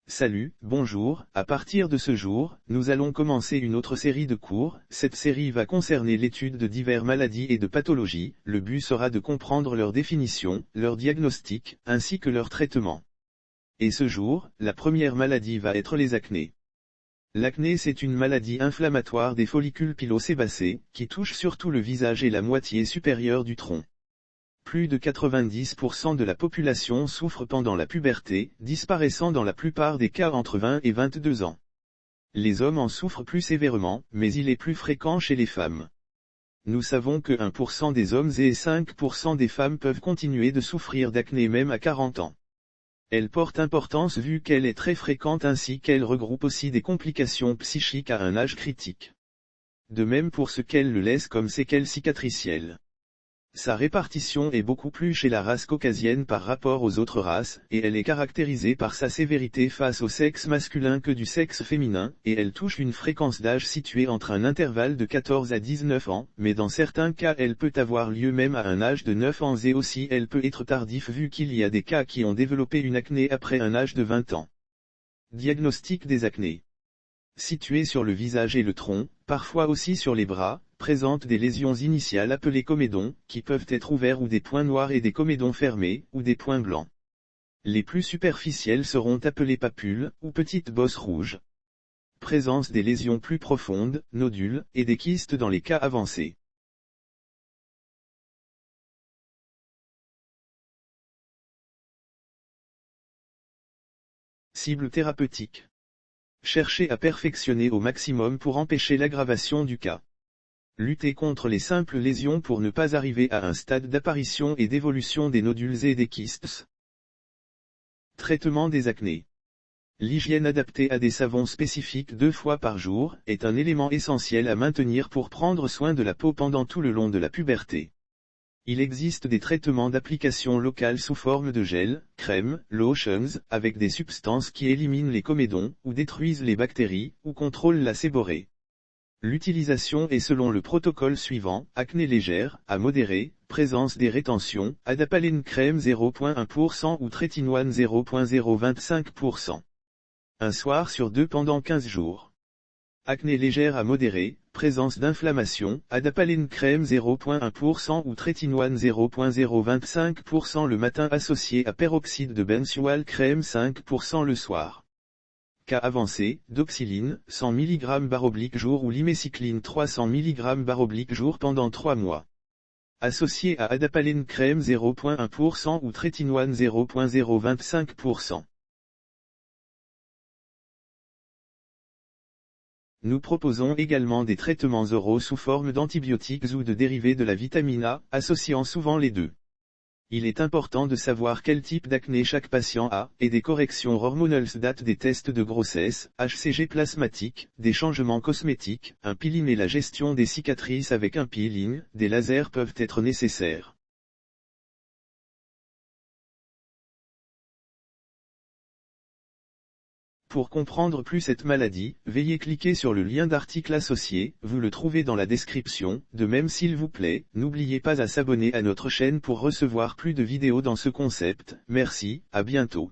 Salut, bonjour, à partir de ce jour, nous allons commencer une autre série de cours. Cette série va concerner l'étude de diverses maladies et de pathologies. Le but sera de comprendre leur définition, leur diagnostic, ainsi que leur traitement. Et ce jour, la première maladie va être les acnés. L'acné, c'est une maladie inflammatoire des follicules pilosébacés, qui touche surtout le visage et la moitié supérieure du tronc. Plus de 90% de la population souffre pendant la puberté, disparaissant dans la plupart des cas entre 20 et 22 ans. Les hommes en souffrent plus sévèrement, mais il est plus fréquent chez les femmes. Nous savons que 1% des hommes et 5% des femmes peuvent continuer de souffrir d'acné même à 40 ans. Elle porte importance vu qu'elle est très fréquente ainsi qu'elle regroupe aussi des complications psychiques à un âge critique. De même pour ce qu'elle le laisse comme séquelles cicatricielles. Sa répartition est beaucoup plus chez la race caucasienne par rapport aux autres races, et elle est caractérisée par sa sévérité face au sexe masculin que du sexe féminin, et elle touche une fréquence d'âge située entre un intervalle de 14 à 19 ans, mais dans certains cas elle peut avoir lieu même à un âge de 9 ans et aussi elle peut être tardive vu qu'il y a des cas qui ont développé une acné après un âge de 20 ans. Diagnostic des acnés. Situées sur le visage et le tronc, parfois aussi sur les bras, présentent des lésions initiales appelées comédons, qui peuvent être ouverts ou des points noirs et des comédons fermés, ou des points blancs. Les plus superficielles seront appelées papules, ou petites bosses rouges. Présence des lésions plus profondes, nodules, et des kystes dans les cas avancés. Cible thérapeutique. Chercher à perfectionner au maximum pour empêcher l'aggravation du cas. Lutter contre les simples lésions pour ne pas arriver à un stade d'apparition et d'évolution des nodules et des kystes. Traitement des acnés. L'hygiène adaptée à des savons spécifiques 2 fois par jour est un élément essentiel à maintenir pour prendre soin de la peau pendant tout le long de la puberté. Il existe des traitements d'application locale sous forme de gel, crème, lotions, avec des substances qui éliminent les comédons, ou détruisent les bactéries, ou contrôlent la séborrhée. L'utilisation est selon le protocole suivant: acné légère, à modérée, présence des rétentions, adapalène crème 0,1% ou trétinoine 0,025%. Un soir sur 2 pendant 15 jours. Acné légère à modérée, présence d'inflammation, adapalène crème 0,1% ou trétinoine 0,025% le matin associé à peroxyde de benzoyl crème 5% le soir. Cas avancé, doxyline, 100 mg /jour ou limécycline 300 mg /jour pendant 3 mois. Associé à adapalène crème 0,1% ou trétinoine 0,025%. Nous proposons également des traitements oraux sous forme d'antibiotiques ou de dérivés de la vitamine A, associant souvent les deux. Il est important de savoir quel type d'acné chaque patient a, et des corrections hormonales datent des tests de grossesse, HCG plasmatique, des changements cosmétiques, un peeling et la gestion des cicatrices avec un peeling, des lasers peuvent être nécessaires. Pour comprendre plus cette maladie, veuillez cliquer sur le lien d'article associé, vous le trouvez dans la description. De même s'il vous plaît, n'oubliez pas à s'abonner à notre chaîne pour recevoir plus de vidéos dans ce concept. Merci, à bientôt.